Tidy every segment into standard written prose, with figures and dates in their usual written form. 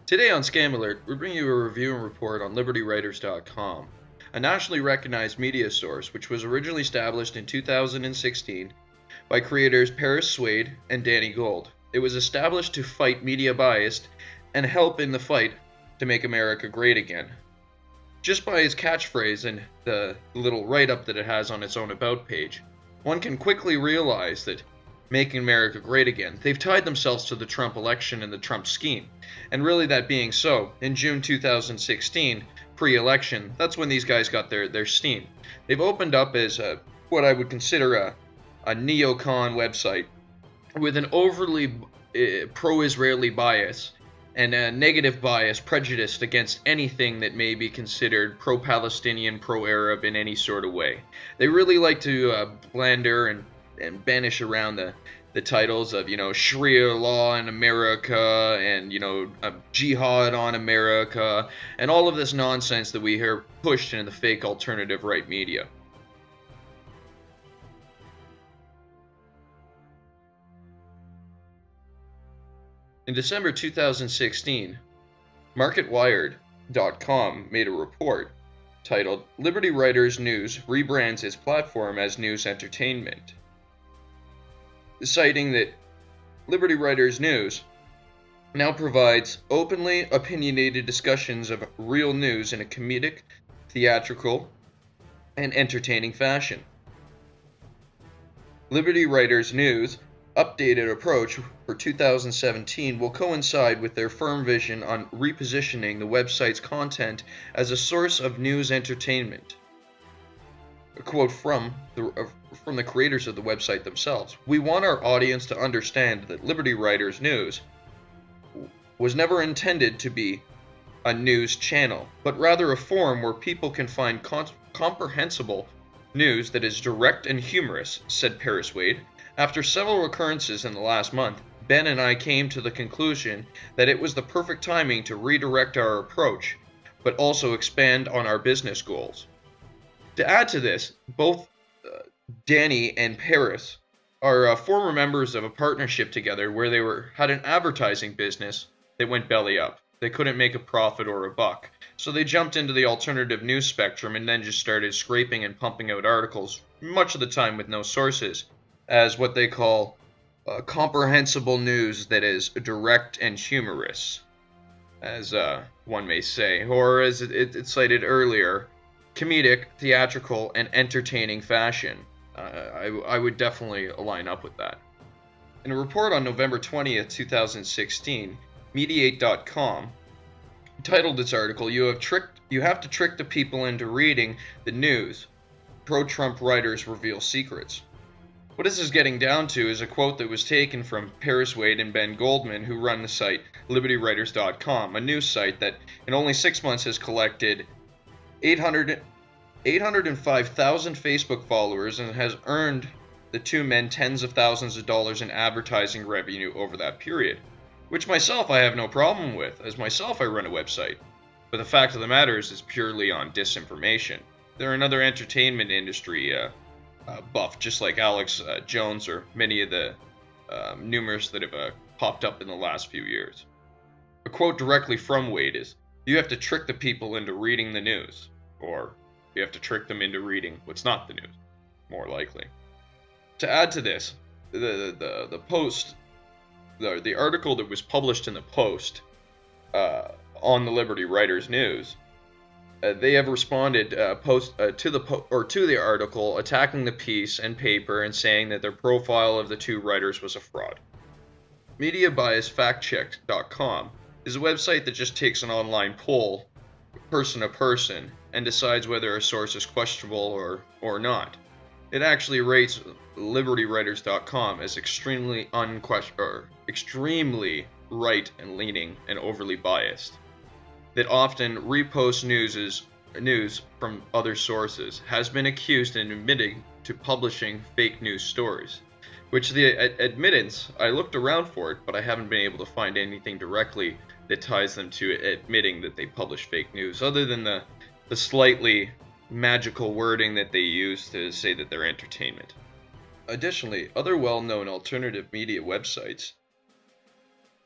Today on Scam Alert, we bring you a review and report on LibertyWriters.com, a nationally recognized media source which was originally established in 2016 by creators Paris Swade and Danny Gold. It was established to fight media bias and help in the fight to make America great again. Just by its catchphrase and the little write-up that it has on its own About page, one can quickly realize that making America great again, they've tied themselves to the Trump election and the Trump scheme. And really that being so, in June 2016, pre-election, that's when these guys got their steam. They've opened up as what I would consider a neocon website with an overly pro-Israeli bias and a negative bias prejudiced against anything that may be considered pro-Palestinian, pro-Arab in any sort of way. They really like to blander and banish around the titles of, Sharia law in America and, jihad on America and all of this nonsense that we hear pushed in the fake alternative right media. In December 2016, MarketWired.com made a report titled Liberty Writers News Rebrands Its Platform as News Entertainment, citing that Liberty Writers News now provides openly opinionated discussions of real news in a comedic, theatrical, and entertaining fashion. Liberty Writers News' updated approach for 2017 will coincide with their firm vision on repositioning the website's content as a source of news entertainment. A quote from the creators of the website themselves. "We want our audience to understand that Liberty Writers News was never intended to be a news channel, but rather a forum where people can find comprehensible news that is direct and humorous," said Paris Wade. "After several occurrences in the last month, Ben and I came to the conclusion that it was the perfect timing to redirect our approach, but also expand on our business goals." To add to this, both Danny and Paris are former members of a partnership together where they had an advertising business that went belly up. They couldn't make a profit or a buck, so they jumped into the alternative news spectrum and then just started scraping and pumping out articles, much of the time with no sources, as what they call comprehensible news that is direct and humorous, as one may say, or as it cited earlier, comedic, theatrical, and entertaining fashion. I would definitely align up with that. In a report on November 20th, 2016, Mediate.com titled its article, You have to trick the people into reading the news. Pro-Trump writers reveal secrets." What this is getting down to is a quote that was taken from Paris Wade and Ben Goldman, who run the site LibertyWriters.com, a news site that in only 6 months has collected 805,000 Facebook followers and has earned the two men tens of thousands of dollars in advertising revenue over that period, which myself I have no problem with, as myself I run a website. But the fact of the matter is it's purely on disinformation. They're another entertainment industry buff, just like Alex Jones or many of the numerous that have popped up in the last few years. A quote directly from Wade is, "You have to trick the people into reading the news," or "you have to trick them into reading what's not the news," more likely. To add to this, the post, the article that was published in the Post on the Liberty Writers News, they have responded to the article, attacking the piece and paper and saying that their profile of the two writers was a fraud. MediaBiasFactCheck.com is a website that just takes an online poll, person to person, and decides whether a source is questionable or not. It actually rates LibertyWriters.com as extremely right and leaning and overly biased, that often reposts news from other sources, has been accused and admitting to publishing fake news stories, which the admittance, I looked around for it, but I haven't been able to find anything directly that ties them to admitting that they publish fake news, other than the slightly magical wording that they use to say that they're entertainment. Additionally, other well-known alternative media websites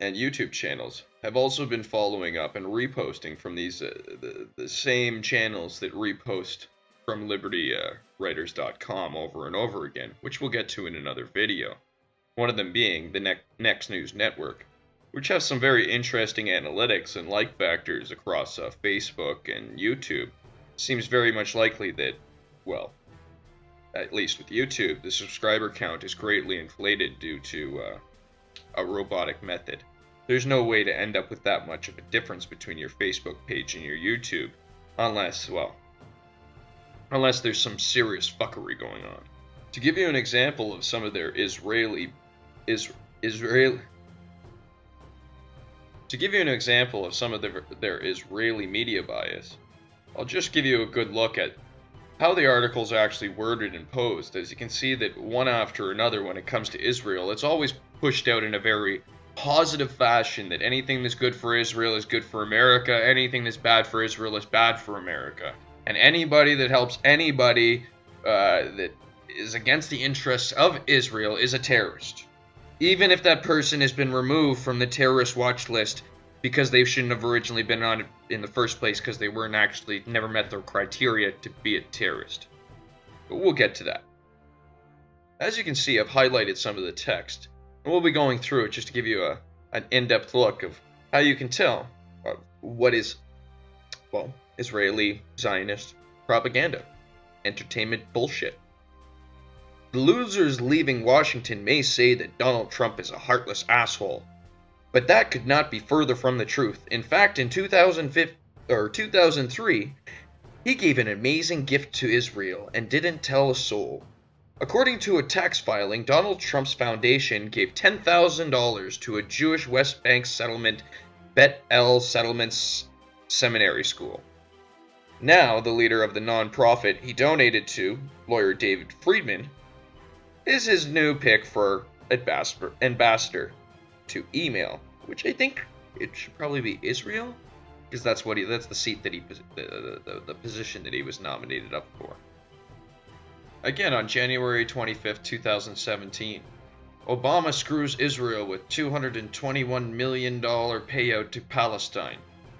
and YouTube channels have also been following up and reposting from these the same channels that repost from libertywriters.com over and over again, which we'll get to in another video. One of them being the Next News Network, which has some very interesting analytics and like factors across Facebook and YouTube. Seems very much likely that, well, at least with YouTube, the subscriber count is greatly inflated due to a robotic method. There's no way to end up with that much of a difference between your Facebook page and your YouTube, unless there's some serious fuckery going on. To give you an example of some of their Israeli media bias, I'll just give you a good look at how the articles are actually worded and posed. As you can see that one after another when it comes to Israel, it's always pushed out in a very positive fashion that anything that's good for Israel is good for America, anything that's bad for Israel is bad for America. And anybody that helps anybody that is against the interests of Israel is a terrorist. Even if that person has been removed from the terrorist watch list because they shouldn't have originally been on it in the first place because they never met their criteria to be a terrorist. But we'll get to that. As you can see, I've highlighted some of the text, and we'll be going through it just to give you an in-depth look of how you can tell what is, well, Israeli Zionist propaganda, entertainment bullshit. The losers leaving Washington may say that Donald Trump is a heartless asshole, but that could not be further from the truth. In fact, in 2003, he gave an amazing gift to Israel and didn't tell a soul. According to a tax filing, Donald Trump's foundation gave $10,000 to a Jewish West Bank settlement, Bet El Settlements Seminary School. Now, the leader of the nonprofit he donated to, lawyer David Friedman, is his new pick for ambassador to email, which I think it should probably be Israel, because that's the seat that the position that he was nominated up for. Again, on January 25th, 2017, Obama screws Israel with $221 million payout to Palestine.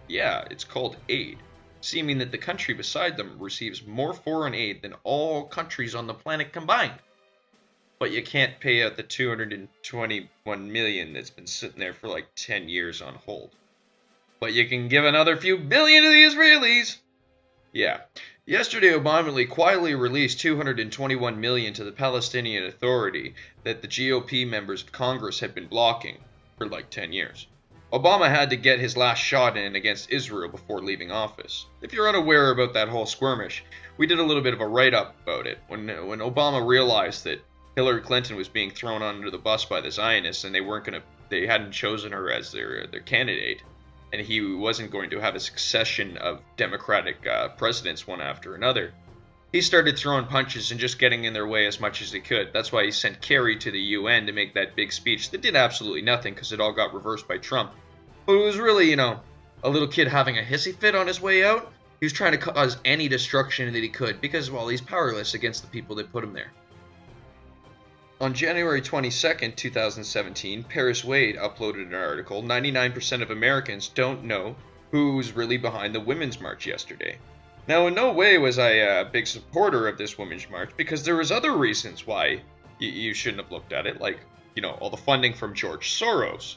Yeah, it's called aid, seeming that the country beside them receives more foreign aid than all countries on the planet combined. But you can't pay out the $221 million that's been sitting there for like 10 years on hold. But you can give another few billion to the Israelis. Yeah. Yesterday, Obama quietly released $221 million to the Palestinian Authority that the GOP members of Congress had been blocking for like 10 years. Obama had to get his last shot in against Israel before leaving office. If you're unaware about that whole skirmish, we did a little bit of a write-up about it. When Obama realized that Hillary Clinton was being thrown under the bus by the Zionists, and they hadn't chosen her as their candidate, and he wasn't going to have a succession of Democratic presidents one after another, he started throwing punches and just getting in their way as much as he could. That's why he sent Kerry to the UN to make that big speech that did absolutely nothing because it all got reversed by Trump. But it was really, a little kid having a hissy fit on his way out. He was trying to cause any destruction that he could because, well, he's powerless against the people that put him there. On January 22nd, 2017, Paris Wade uploaded an article, 99% of Americans don't know who's really behind the Women's March yesterday. Now, in no way was I a big supporter of this Women's March, because there was other reasons why you shouldn't have looked at it, like, all the funding from George Soros.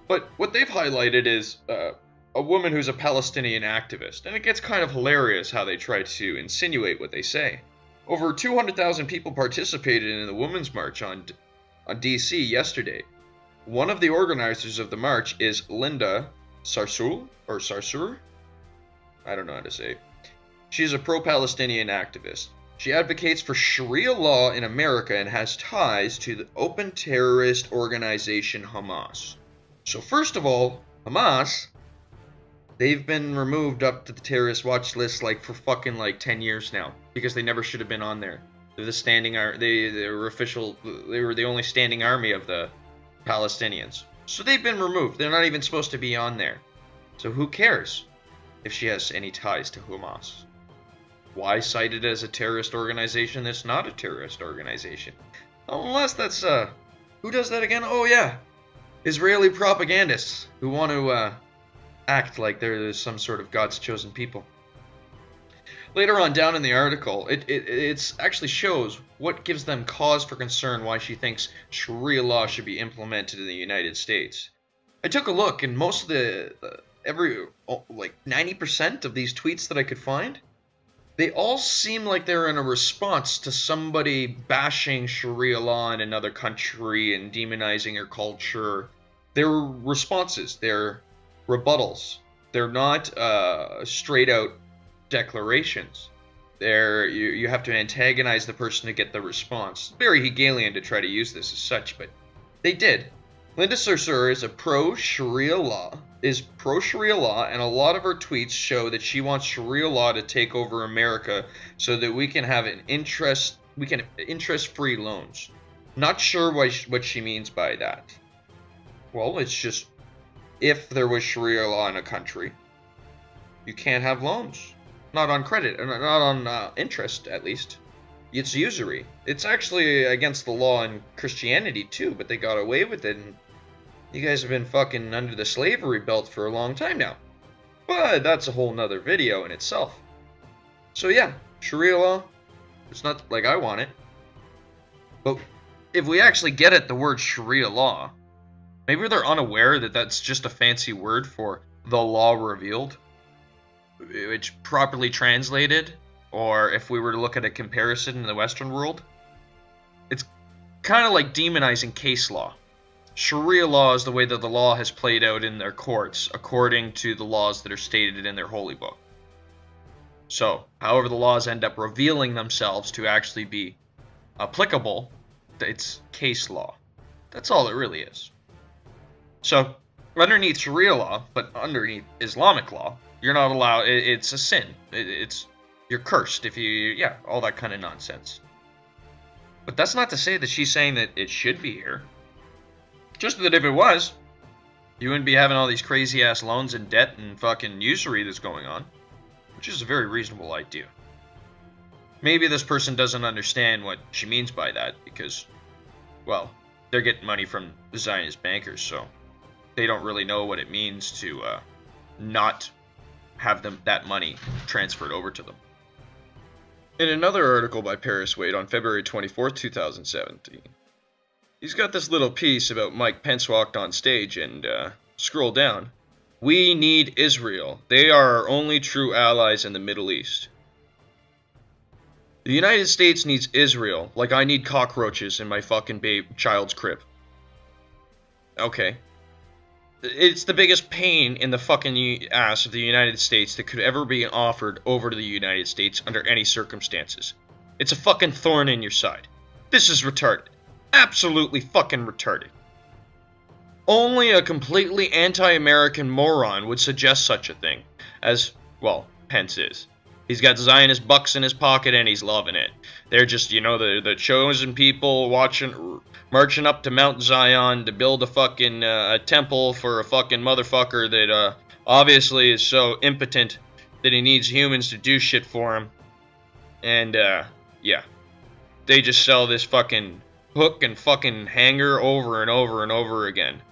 But what they've highlighted is a woman who's a Palestinian activist, and it gets kind of hilarious how they try to insinuate what they say. Over 200,000 people participated in the Women's March on D.C. yesterday. One of the organizers of the march is Linda Sarsour? I don't know how to say it. She's a pro-Palestinian activist. She advocates for Sharia law in America and has ties to the open terrorist organization Hamas. So first of all, Hamas, they've been removed up to the terrorist watch list for fucking 10 years now because they never should have been on there. They're they were the only standing army of the Palestinians. So they've been removed. They're not even supposed to be on there. So who cares if she has any ties to Hamas? Why cite it as a terrorist organization that's not a terrorist organization? Unless that's who does that again? Oh yeah. Israeli propagandists who want to act like they're some sort of God's chosen people. Later on down in the article, it actually shows what gives them cause for concern why she thinks Sharia law should be implemented in the United States. I took a look, and most of like 90% of these tweets that I could find, they all seem like they're in a response to somebody bashing Sharia law in another country and demonizing their culture. They're responses. They're rebuttals. They're not straight out declarations. You have to antagonize the person to get the response. Very Hegelian to try to use this as such, but they did. Linda Sarsour is pro-Sharia law, and a lot of her tweets show that she wants Sharia law to take over America so that we can have interest-free loans. Not sure what she means by that. Well, it's just, if there was Sharia law in a country, you can't have loans. Not on credit, not on interest, at least. It's usury. It's actually against the law in Christianity, too, but they got away with it, and you guys have been fucking under the slavery belt for a long time now. But that's a whole nother video in itself. So yeah, Sharia law, it's not like I want it. But if we actually get at the word Sharia law, maybe they're unaware that that's just a fancy word for the law revealed, which properly translated, or if we were to look at a comparison in the Western world, it's kind of like demonizing case law. Sharia law is the way that the law has played out in their courts, according to the laws that are stated in their holy book. So, however the laws end up revealing themselves to actually be applicable, it's case law. That's all it really is. So, underneath Sharia law, but underneath Islamic law, you're not allowed, it's a sin. You're cursed if you, all that kind of nonsense. But that's not to say that she's saying that it should be here. Just that if it was, you wouldn't be having all these crazy ass loans and debt and fucking usury that's going on. Which is a very reasonable idea. Maybe this person doesn't understand what she means by that because, well, they're getting money from the Zionist bankers, so they don't really know what it means to not have that money transferred over to them. In another article by Paris Wade on February 24th, 2017, he's got this little piece about Mike Pence walked on stage and scroll down. We need Israel. They are our only true allies in the Middle East. The United States needs Israel like I need cockroaches in my fucking child's crib. Okay. It's the biggest pain in the fucking ass of the United States that could ever be offered over to the United States under any circumstances. It's a fucking thorn in your side. This is retarded. Absolutely fucking retarded. Only a completely anti-American moron would suggest such a thing. As, well, Pence is. He's got Zionist bucks in his pocket and he's loving it. They're just, the chosen people marching up to Mount Zion to build a fucking a temple for a fucking motherfucker that obviously is so impotent that he needs humans to do shit for him. And, yeah. They just sell this fucking hook and fucking hanger over and over and over again.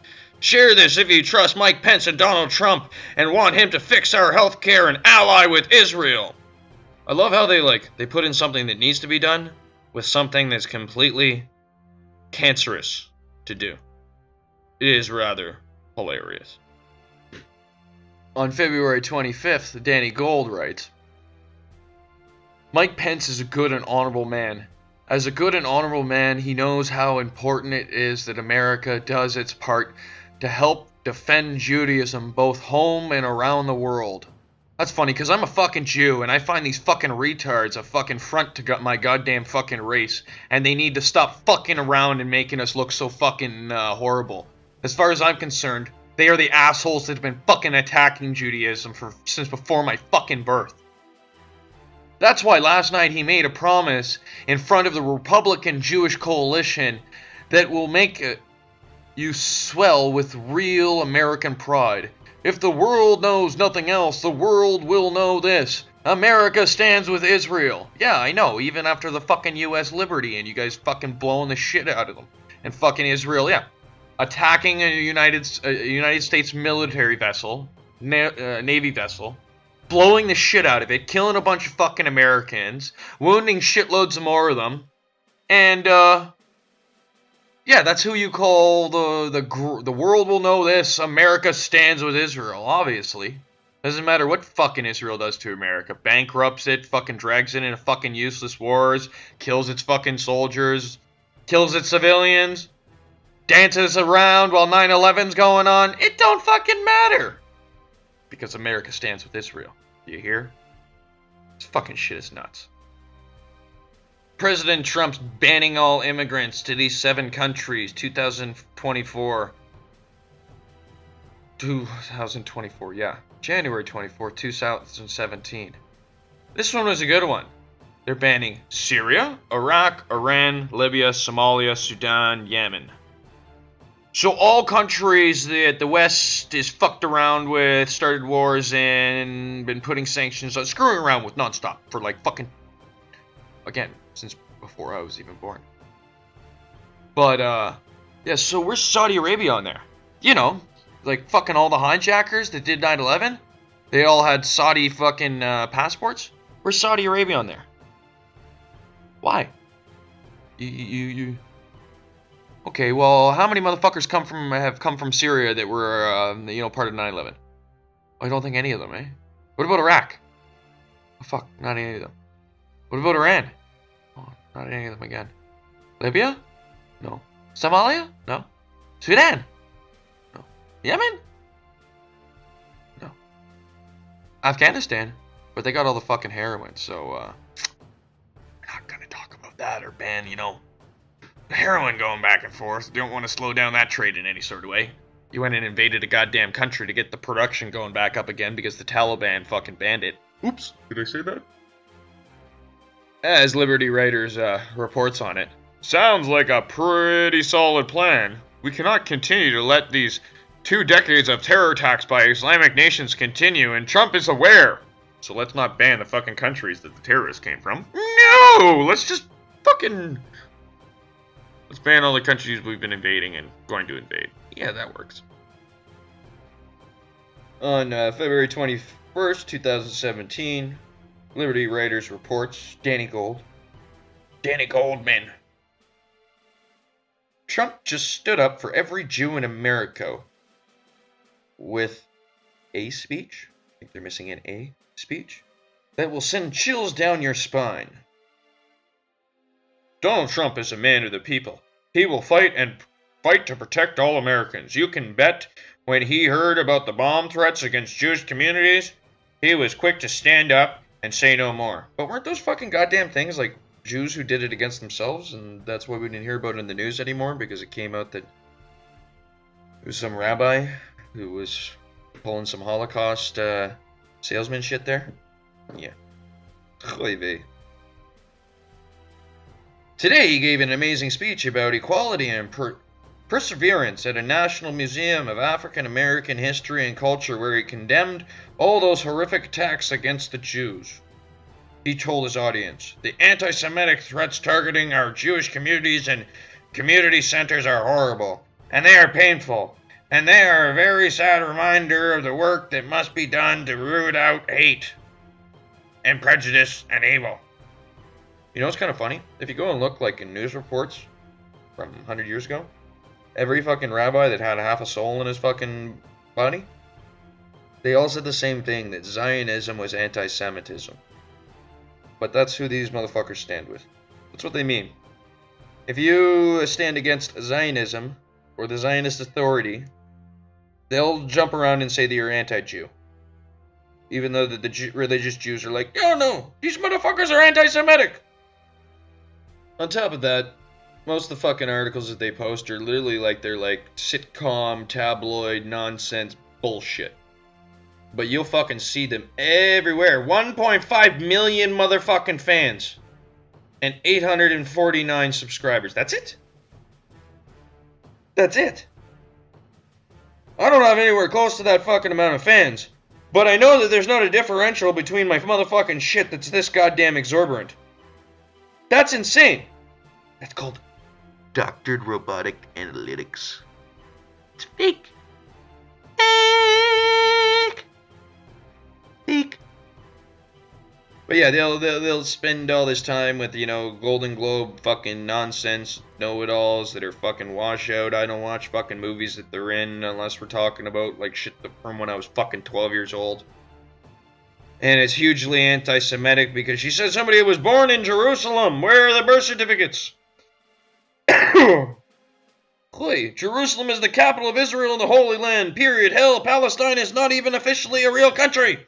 Share this if you trust Mike Pence and Donald Trump and want him to fix our healthcare and ally with Israel. I love how they put in something that needs to be done with something that's completely cancerous to do. It is rather hilarious. On February 25th, Danny Gold writes, Mike Pence is a good and honorable man. As a good and honorable man, he knows how important it is that America does its part to help defend Judaism both home and around the world. That's funny, because I'm a fucking Jew, and I find these fucking retards a fucking front to my goddamn fucking race, and they need to stop fucking around and making us look so fucking horrible. As far as I'm concerned, they are the assholes that have been fucking attacking Judaism since before my fucking birth. That's why last night he made a promise in front of the Republican Jewish coalition that will make you swell with real American pride. If the world knows nothing else, the world will know this. America stands with Israel. Yeah, I know, even after the fucking U.S. liberty and you guys fucking blowing the shit out of them. And fucking Israel, yeah. attacking a United States military vessel, Navy vessel, blowing the shit out of it, killing a bunch of fucking Americans, wounding shitloads of more of them, and yeah, that's who you call the world will know this. America stands with Israel, obviously. Doesn't matter what fucking Israel does to America. Bankrupts it, fucking drags it into fucking useless wars, kills its fucking soldiers, kills its civilians, dances around while 9/11's going on. It don't fucking matter. Because America stands with Israel. Do you hear? This fucking shit is nuts. President Trump's banning all immigrants to these 7 countries, 2024. 2024, yeah. January 24, 2017. This one was a good one. They're banning Syria, Iraq, Iran, Libya, Somalia, Sudan, Yemen. So all countries that the West is fucked around with, started wars in, been putting sanctions on, screwing around with nonstop for like fucking, again, since before I was even born. But, yeah, so where's Saudi Arabia on there? You know, like fucking all the hijackers that did 9/11? They all had Saudi fucking passports? Where's Saudi Arabia on there? Why? You... Okay, well, how many motherfuckers have come from Syria that were, you know, part of 9/11? I don't think any of them, eh? What about Iraq? Oh, fuck, not any of them. What about Iran? Oh, not any of them again. Libya? No. Somalia? No. Sudan? No. Yemen? No. Afghanistan? But they got all the fucking heroin, so, we're not gonna talk about that or ban, you know, heroin going back and forth. Don't want to slow down that trade in any sort of way. You went and invaded a goddamn country to get the production going back up again because the Taliban fucking banned it. Oops, did I say that? As Liberty Writers reports on it, sounds like a pretty solid plan. We cannot continue to let these 2 decades of terror attacks by Islamic nations continue, and Trump is aware. So let's not ban the fucking countries that the terrorists came from. No! Let's just fucking... Let's ban all the countries we've been invading and going to invade. Yeah, that works. On February 21st, 2017, Liberty Writers reports, Danny Goldman. Trump just stood up for every Jew in America with a speech. I think they're missing an A speech. That will send chills down your spine. Donald Trump is a man of the people. He will fight to protect all Americans. You can bet when he heard about the bomb threats against Jewish communities, he was quick to stand up and say no more. But weren't those fucking goddamn things like Jews who did it against themselves, and that's why we didn't hear about it in the news anymore, because it came out that it was some rabbi who was pulling some Holocaust salesman shit there? Yeah. Today he gave an amazing speech about equality and perseverance at a National Museum of African American History and Culture, where he condemned all those horrific attacks against the Jews. He told his audience, the anti-Semitic threats targeting our Jewish communities and community centers are horrible, and they are painful, and they are a very sad reminder of the work that must be done to root out hate and prejudice and evil. You know what's kind of funny? If you go and look like in news reports from 100 years ago, every fucking rabbi that had half a soul in his fucking body, they all said the same thing, that Zionism was anti-Semitism. But that's who these motherfuckers stand with. That's what they mean. If you stand against Zionism, or the Zionist authority, they'll jump around and say that you're anti-Jew. Even though the religious Jews are like, oh no, these motherfuckers are anti-Semitic! On top of that, most of the fucking articles that they post are literally like they're like sitcom, tabloid, nonsense bullshit. But you'll fucking see them everywhere. 1.5 million motherfucking fans. And 849 subscribers. That's it? That's it. I don't have anywhere close to that fucking amount of fans. But I know that there's not a differential between my motherfucking shit that's this goddamn exorbitant. That's insane. That's called doctored robotic analytics. It's fake. Fake. Fake. But yeah, they'll spend all this time with, you know, Golden Globe fucking nonsense know-it-alls that are fucking washout. I don't watch fucking movies that they're in unless we're talking about like shit from when I was fucking 12 years old. And it's hugely anti-Semitic because she said somebody was born in Jerusalem. Where are the birth certificates? Clay, Jerusalem is the capital of Israel and the Holy Land. Period. Hell, Palestine is not even officially a real country.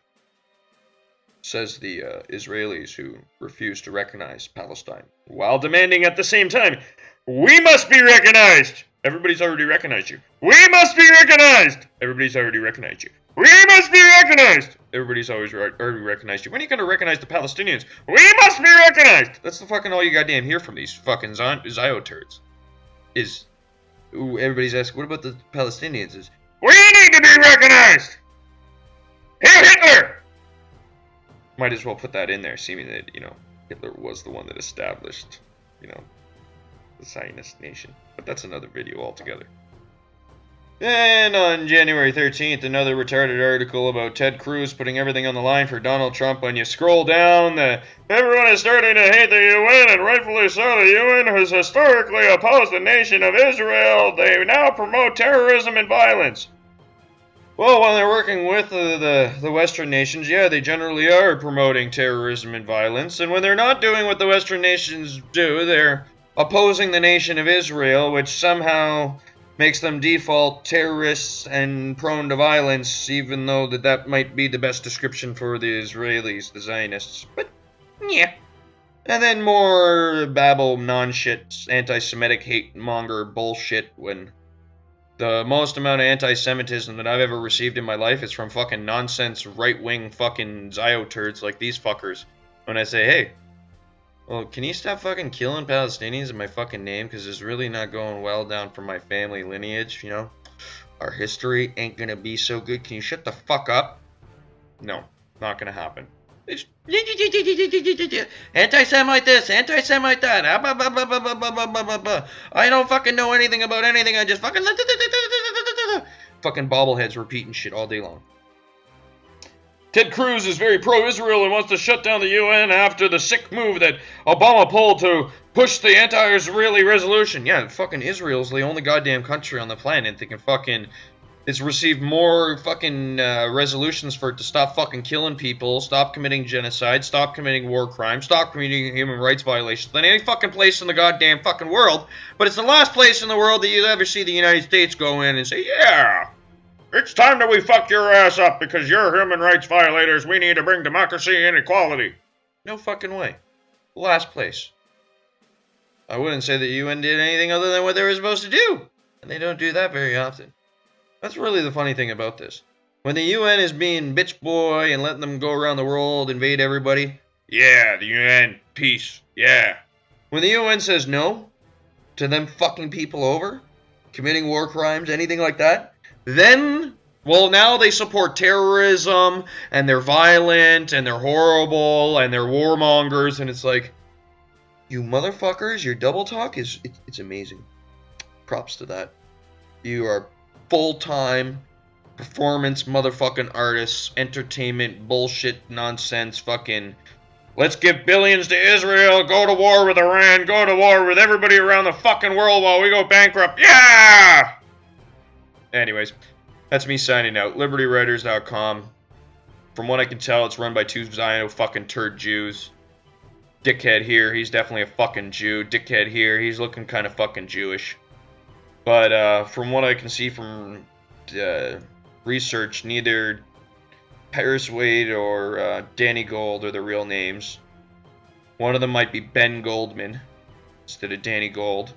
Says the Israelis who refuse to recognize Palestine, while demanding at the same time, we must be recognized. Everybody's already recognized you. We must be recognized. Everybody's already recognized you. We must be recognized. Everybody's already recognized you. When are you going to recognize the Palestinians? We must be recognized. That's the fucking all you goddamn hear from these fucking ZioTurds. Everybody's asking, what about the Palestinians? We need to be recognized. Hail Hitler! Might as well put that in there, seeming that, you know, Hitler was the one that established, you know, the Zionist nation. But that's another video altogether. And on January 13th, another retarded article about Ted Cruz putting everything on the line for Donald Trump. When you scroll down, everyone is starting to hate the UN, and rightfully so. The UN has historically opposed the nation of Israel. They now promote terrorism and violence. Well, when they're working with the Western nations, yeah, they generally are promoting terrorism and violence. And when they're not doing what the Western nations do, they're opposing the nation of Israel, which somehow makes them default terrorists and prone to violence, even though that might be the best description for the Israelis, the Zionists. But, yeah. And then more babble, non-shit, anti-Semitic hate-monger bullshit when the most amount of anti-Semitism that I've ever received in my life is from fucking nonsense right-wing fucking ZioTurds like these fuckers. When I say, hey, well, can you stop fucking killing Palestinians in my fucking name? Because it's really not going well down for my family lineage, you know? Our history ain't gonna be so good. Can you shut the fuck up? No, not gonna happen. Anti-Semite this, anti-Semite that. I don't fucking know anything about anything. I just fucking bobbleheads repeating shit all day long. Ted Cruz is very pro-Israel and wants to shut down the UN after the sick move that Obama pulled to push the anti-Israeli resolution. Yeah, fucking Israel's the only goddamn country on the planet that can fucking... It's received more fucking resolutions for it to stop fucking killing people, stop committing genocide, stop committing war crimes, stop committing human rights violations than any fucking place in the goddamn fucking world. But it's the last place in the world that you'll ever see the United States go in and say, yeah, it's time that we fuck your ass up because you're human rights violators. We need to bring democracy and equality. No fucking way. Last place. I wouldn't say that the UN did anything other than what they were supposed to do. And they don't do that very often. That's really the funny thing about this. When the UN is being bitch boy and letting them go around the world, invade everybody, yeah, the UN, peace, yeah. When the UN says no to them fucking people over, committing war crimes, anything like that, then, well, now they support terrorism, and they're violent, and they're horrible, and they're warmongers, and it's like, you motherfuckers, your double talk it's amazing. Props to that. You are full-time performance motherfucking artists, entertainment, bullshit, nonsense, fucking, let's give billions to Israel, go to war with Iran, go to war with everybody around the fucking world while we go bankrupt, yeah! Anyways, that's me signing out. LibertyWriters.com. From what I can tell, it's run by two ZioTurd Jews. Dickhead here, he's definitely a fucking Jew. Dickhead here, he's looking kind of fucking Jewish. But from what I can see from research, neither Paris Wade or Danny Gold are the real names. One of them might be Ben Goldman instead of Danny Gold.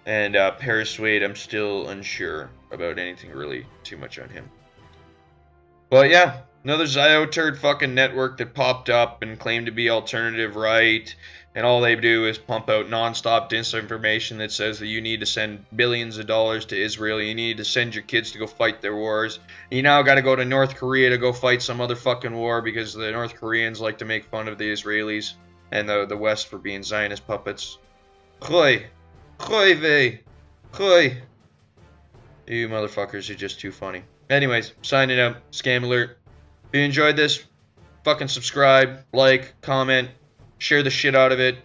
And Paris Wade, I'm still unsure about anything really too much on him. But yeah, another ZioTurd fucking network that popped up and claimed to be alternative right. And all they do is pump out non-stop disinformation that says that you need to send billions of dollars to Israel. You need to send your kids to go fight their wars. You now got to go to North Korea to go fight some other fucking war because the North Koreans like to make fun of the Israelis and the West for being Zionist puppets. Choy. Choy vey. Choy. You motherfuckers are just too funny. Anyways, signing out. Scam alert. If you enjoyed this, fucking subscribe, like, comment, share the shit out of it,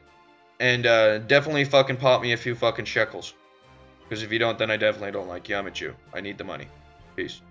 and definitely fucking pop me a few fucking shekels. Because if you don't, then I definitely don't like you. I'm a Jew. I need the money. Peace.